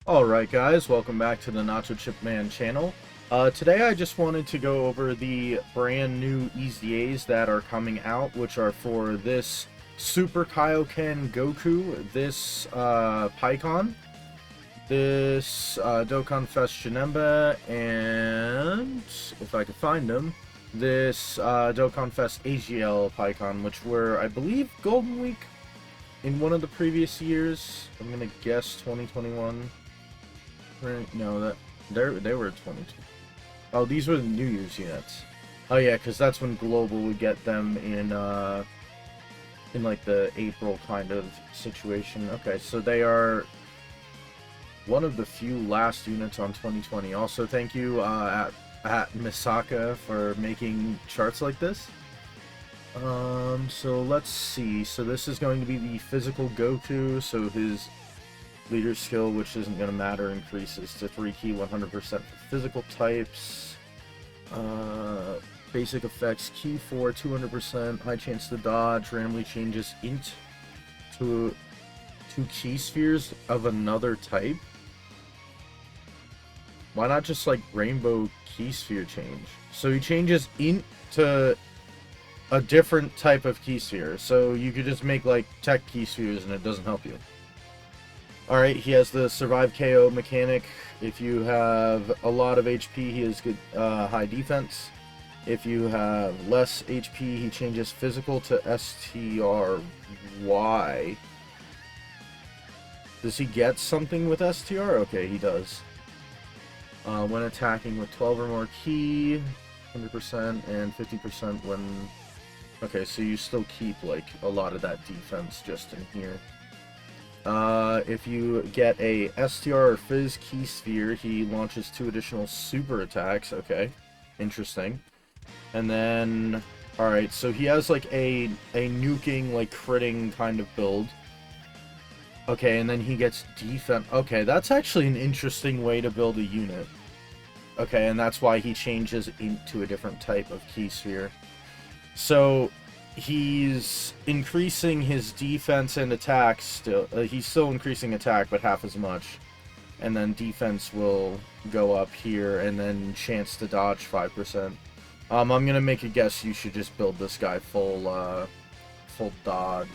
Alright guys, welcome back to the Nacho Chip Man channel. Today I just wanted to go over the brand new EZAs that are coming out, which are for this Super Kaioken Goku, this Paikuhan, this Dokkanfest Janemba, and, if I could find them, this Dokkanfest AGL Paikuhan, which were, I believe, Golden Week in one of the previous years. I'm gonna guess 2021. No, they were 22. Oh, these were the New Year's units. Oh yeah, because that's when Global would get them in like the April kind of situation. Okay, so they are one of the few last units on 2020. Also, thank you at Misaka for making charts like this. So let's see. So this is going to be the physical Goku. So his leader skill, which isn't going to matter, increases to 3 key 100% for physical types. Basic effects, key 4 200%, high chance to dodge, randomly changes int to 2 key spheres of another type. Why not just like rainbow key sphere change? So he changes int to a different type of key sphere. So you could just make like tech key spheres and it doesn't help you. Alright, he has the survive KO mechanic. If you have a lot of HP, he has good high defense. If you have less HP, he changes physical to STRY. Does he get something with STR? Okay, he does. When attacking with 12 or more key, 100% and 50% when... Okay, so you still keep like a lot of that defense just in here. If you get a STR or Fizz Key Sphere, he launches 2 additional super attacks. Okay, interesting. And then, alright, so he has like a nuking, like critting kind of build. Okay, and then he gets defense. Okay, that's actually an interesting way to build a unit. Okay, and that's why he changes into a different type of Key Sphere. So he's increasing his defense and attack still. He's still increasing attack, but half as much. And then defense will go up here, and then chance to dodge 5%. I'm gonna make a guess you should just build this guy full dodge.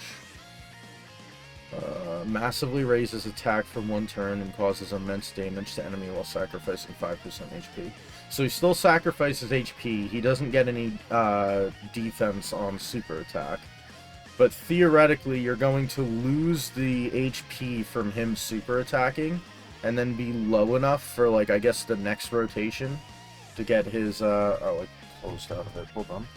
Massively raises attack from 1 turn and causes immense damage to enemy while sacrificing 5% HP. So he still sacrifices HP. He doesn't get any defense on super attack. But theoretically, you're going to lose the HP from him super attacking, and then be low enough for, like, I guess the next rotation to get his, oh, I closed out of it. Hold on.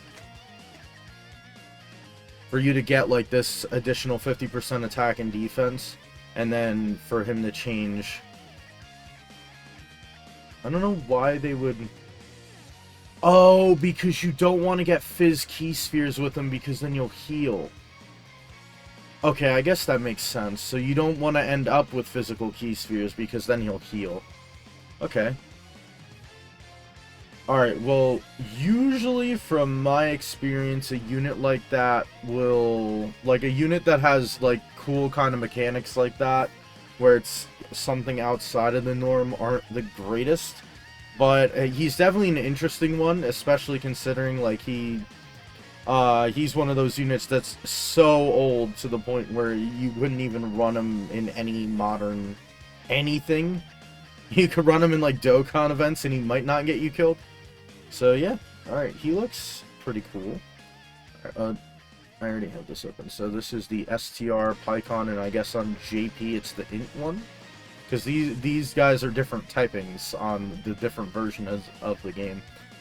For you to get, like, this additional 50% attack and defense, and then for him to change... I don't know why they would... Oh, because you don't want to get Fizz Key Spheres with him, because then you'll heal. Okay, I guess that makes sense. So you don't want to end up with physical Key Spheres, because then he'll heal. Okay. Alright, well, usually from my experience, a unit like that will... Like, a unit that has, like, cool kind of mechanics like that, where it's something outside of the norm, aren't the greatest. But he's definitely an interesting one, especially considering, like, he's one of those units that's so old to the point where you wouldn't even run him in any modern anything. You could run him in, like, Dokkan events and he might not get you killed. So, yeah. Alright, he looks pretty cool. I already have this open. So this is the STR Paikuhan, and I guess on JP it's the int one. Because these guys are different typings on the different versions of the game.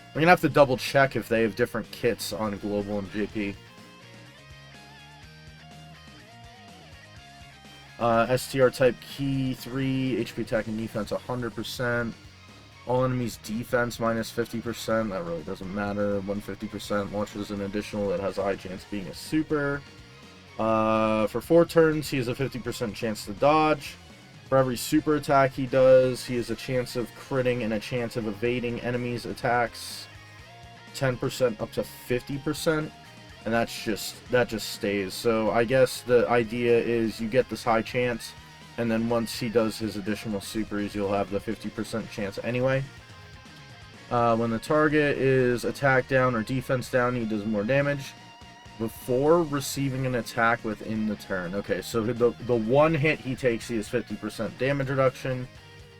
We're going to have to double check if they have different kits on Global and JP. STR type key 3, HP attack and defense 100%. All enemies defense minus 50%. That really doesn't matter. 150% launches an additional that has a high chance of being a super. For 4 turns, he has a 50% chance to dodge. For every super attack he does, he has a chance of critting and a chance of evading enemies' attacks. 10% up to 50%. And that just stays. So I guess the idea is you get this high chance, And then once he does his additional supers, you'll have the 50% chance anyway. When the target is attack down or defense down, he does more damage before receiving an attack within the turn. Okay, so the one hit he takes, he has 50% damage reduction.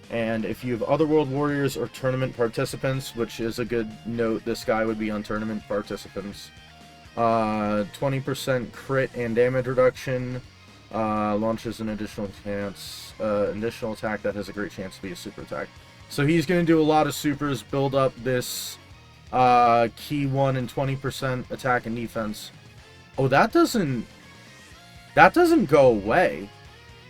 And if you have Otherworld Warriors or tournament participants, which is a good note, this guy would be on tournament participants. 20% crit and damage reduction. Launches an additional attack that has a great chance to be a super attack. So he's going to do a lot of supers, build up this key 1 and 20% attack and defense. Oh, that doesn't go away.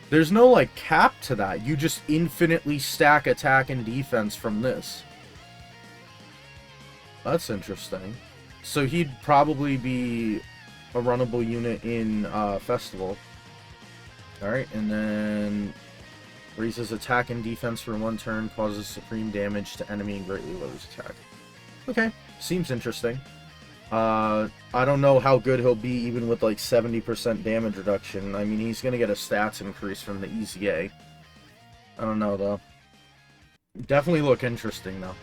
There's no, like, cap to that. You just infinitely stack attack and defense from this. That's interesting. So he'd probably be a runnable unit in Festival. Alright, and then raises attack and defense for 1 turn, causes supreme damage to enemy and greatly lowers attack. Okay, seems interesting. I don't know how good he'll be even with like 70% damage reduction. I mean, he's going to get a stats increase from the EZA. I don't know, though. Definitely look interesting, though.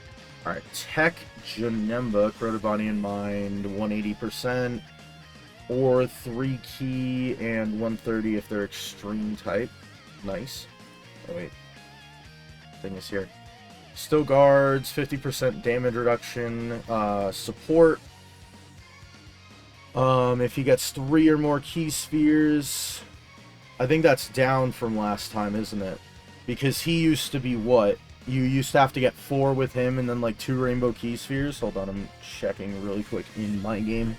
Alright, Tech Janemba, Corroded Body and Mind, 180%. Or 3 key and 130 if they're extreme type. Nice. Oh, wait. Thing is here. Still guards, 50% damage reduction. Support. If he gets 3 or more key spheres, I think that's down from last time, isn't it? Because he used to be what? You used to have to get 4 with him and then like 2 rainbow key spheres. Hold on, I'm checking really quick in my game.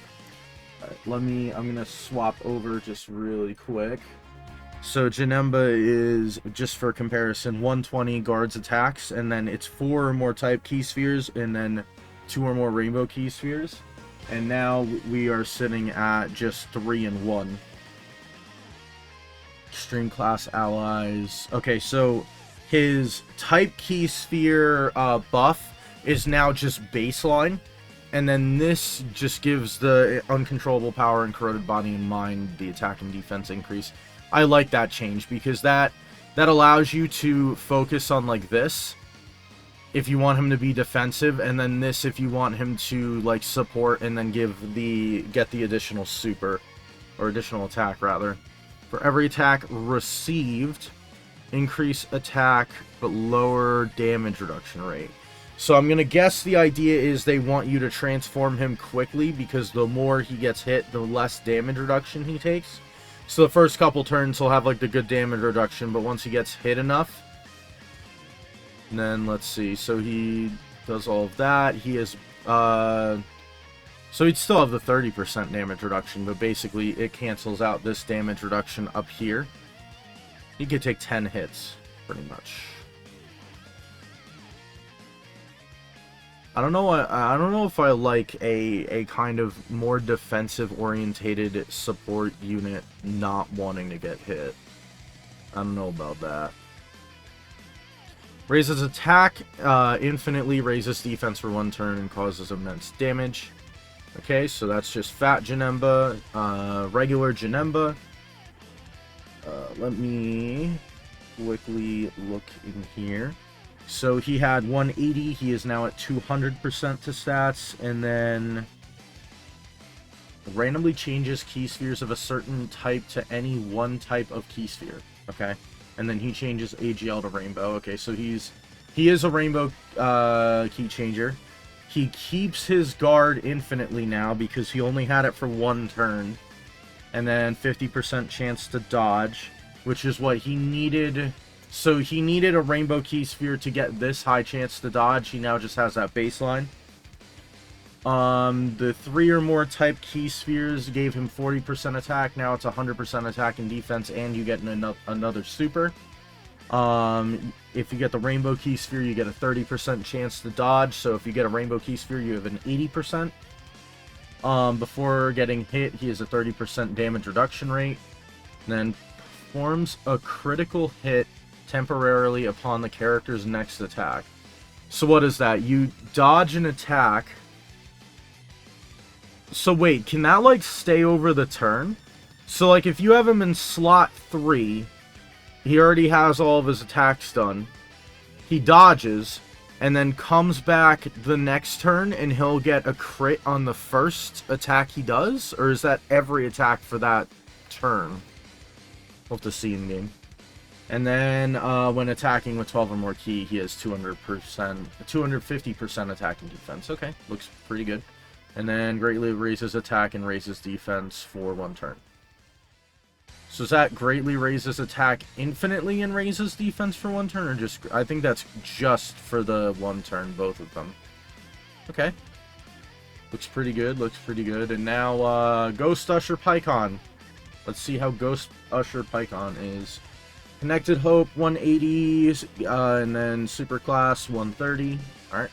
Alright, I'm gonna swap over just really quick. So Janemba is, just for comparison, 120 guards attacks, and then it's 4 or more type key spheres, and then 2 or more rainbow key spheres. And now we are sitting at just 3 and 1. Extreme class allies. Okay, so his type key sphere buff is now just baseline. And then this just gives the uncontrollable power and corroded body and mind the attack and defense increase. I like that change because that allows you to focus on like this if you want him to be defensive, and then this if you want him to like support and then get the additional super or additional attack rather. For every attack received, increase attack but lower damage reduction rate. So I'm going to guess the idea is they want you to transform him quickly because the more he gets hit, the less damage reduction he takes. So the first couple turns he'll have like the good damage reduction, but once he gets hit enough, and then let's see, so he does all of that. He is, so he'd still have the 30% damage reduction, but basically it cancels out this damage reduction up here. He could take 10 hits, pretty much. I don't know if I like a kind of more defensive orientated support unit not wanting to get hit. I don't know about that. Raises attack infinitely, raises defense for 1 turn and causes immense damage. Okay, so that's just Fat Janemba, regular Janemba. Let me quickly look in here. So he had 180, he is now at 200% to stats, and then randomly changes key spheres of a certain type to any one type of key sphere, okay? And then he changes AGL to rainbow, okay, so he is a rainbow key changer. He keeps his guard infinitely now because he only had it for 1 turn, and then 50% chance to dodge, which is what he needed. So he needed a rainbow key sphere to get this high chance to dodge. He now just has that baseline. The 3 or more type key spheres gave him 40% attack. Now it's 100% attack and defense, and you get another super. If you get the rainbow key sphere, you get a 30% chance to dodge. So if you get a rainbow key sphere, you have an 80%. Before getting hit, he has a 30% damage reduction rate. And then performs a critical hit temporarily upon the character's next attack. So what is that? You dodge an attack. So wait, can that like stay over the turn? So like if you have him in slot 3, He already has all of his attacks done. He dodges, and then comes back the next turn, and he'll get a crit on the first attack he does? Or is that every attack for that turn? We'll have to see in game. And then, when attacking with 12 or more ki, he has 250% attack and defense. Okay, looks pretty good. And then greatly raises attack and raises defense for 1 turn. So does that greatly raises attack infinitely and raises defense for 1 turn, or just... I think that's just for the 1 turn, both of them. Okay. Looks pretty good, looks pretty good. And now, Ghost Usher Paikuhan. Let's see how Ghost Usher Paikuhan is. Connected Hope, 180, and then Super Class, 130. Alright.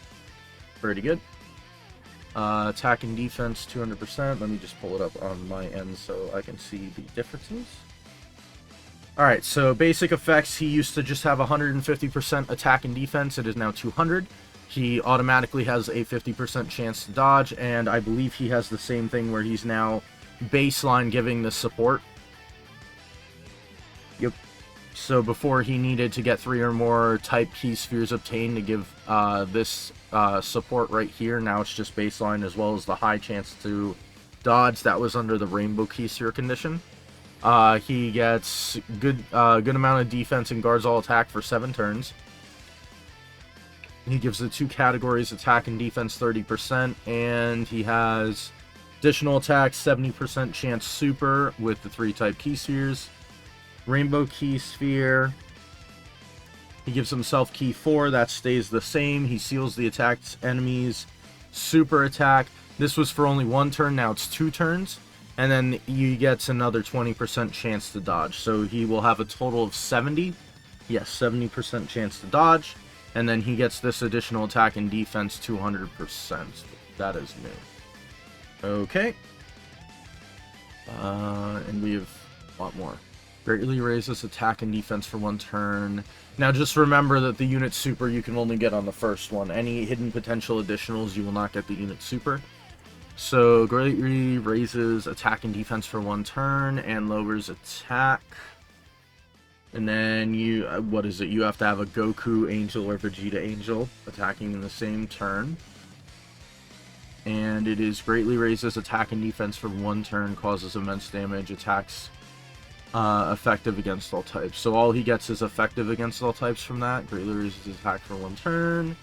Pretty good. Attack and defense, 200%. Let me just pull it up on my end so I can see the differences. Alright, so basic effects, he used to just have 150% attack and defense. It is now 200. He automatically has a 50% chance to dodge, and I believe he has the same thing where he's now baseline giving the support. Yep. So before he needed to get 3 or more type key spheres obtained to give this support right here, now it's just baseline as well as the high chance to dodge. That was under the rainbow key sphere condition. He gets good amount of defense and guards all attack for 7 turns. He gives the 2 categories, attack and defense, 30%, and he has additional attack, 70% chance super with the 3 type key spheres. Rainbow key sphere. He gives himself key 4, that stays the same. He seals the attacked enemies. Super attack. This was for only 1 turn, now it's 2 turns. And then he gets another 20% chance to dodge. So he will have a total of 70. Yes, 70% chance to dodge. And then he gets this additional attack and defense, 200%. That is new. Okay. And we have a lot more. Greatly raises attack and defense for 1 turn. Now just remember that the unit super you can only get on the first one. Any hidden potential additionals, you will not get the unit super. So greatly raises attack and defense for 1 turn and lowers attack. And then you, what is it? You have to have a Goku Angel or Vegeta Angel attacking in the same turn. And it is greatly raises attack and defense for 1 turn, causes immense damage, attacks effective against all types. So all he gets is effective against all types from that. Greatly raises attack for 1 turn.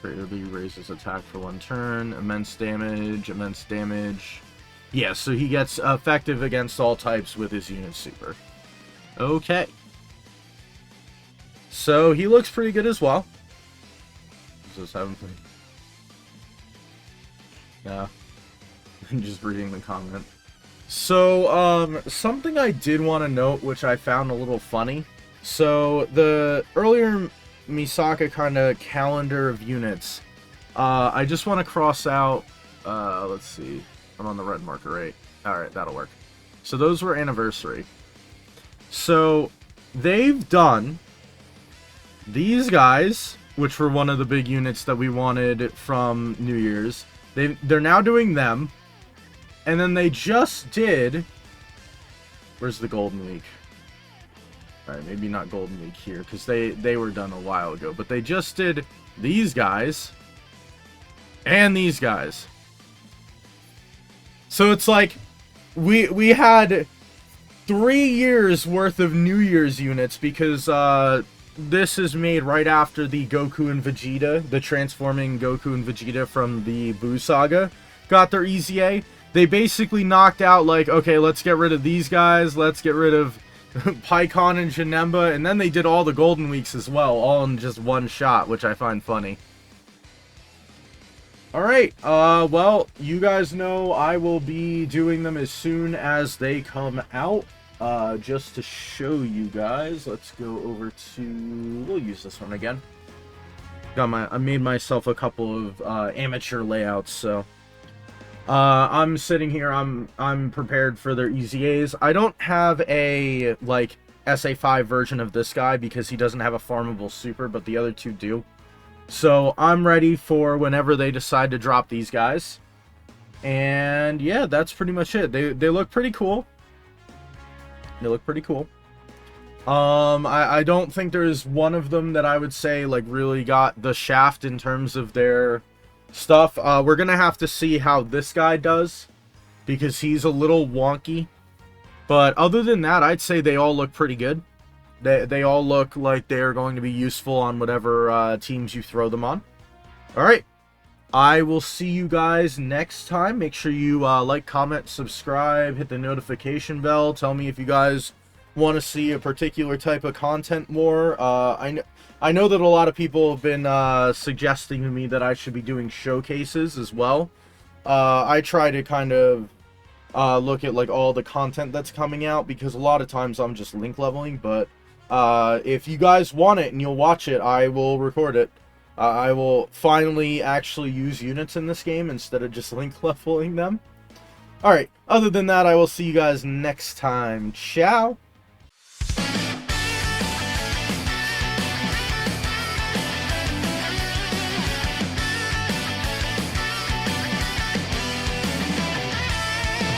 Greatly raises attack for 1 turn. Immense damage, immense damage. Yeah, so he gets effective against all types with his unit super. Okay. So he looks pretty good as well. Is this having fun? Yeah. I'm just reading the comment. So, something I did want to note, which I found a little funny. So, the earlier Misaka kind of calendar of units, I just want to cross out, let's see, I'm on the red marker, right? Alright, that'll work. So, those were anniversary. So, they've done these guys, which were one of the big units that we wanted from New Year's. They're now doing them. And then they just did... Where's the Golden Week? Alright, maybe not Golden Week here, because they were done a while ago. But they just did these guys. And these guys. So it's like... We had 3 years worth of New Year's units, because this is made right after the Goku and Vegeta. The transforming Goku and Vegeta from the Buu Saga got their EZA. They basically knocked out, like, okay, let's get rid of these guys, let's get rid of Paikuhan and Janemba, and then they did all the Golden Weeks as well, all in just 1 shot, which I find funny. Alright, well, you guys know I will be doing them as soon as they come out. Just to show you guys, let's go over to, we'll use this one again. I made myself a couple of amateur layouts, so... I'm sitting here, I'm prepared for their EZAs. I don't have a, like, SA5 version of this guy because he doesn't have a farmable super, but the other 2 do. So, I'm ready for whenever they decide to drop these guys. And, yeah, that's pretty much it. They look pretty cool. They look pretty cool. I don't think there's one of them that I would say, like, really got the shaft in terms of their stuff. We're gonna have to see how this guy does, because he's a little wonky. But other than that, I'd say they all look pretty good. They all look like they're going to be useful on whatever teams you throw them on. Alright, I will see you guys next time. Make sure you like, comment, subscribe, hit the notification bell. Tell me if you guys want to see a particular type of content more. I know that a lot of people have been suggesting to me that I should be doing showcases as well. I try to kind of look at like all the content that's coming out, because a lot of times I'm just link leveling, but if you guys want it and you'll watch it, I will record it. I will finally actually use units in this game instead of just link leveling them. Alright, other than that, I will see you guys next time. Ciao!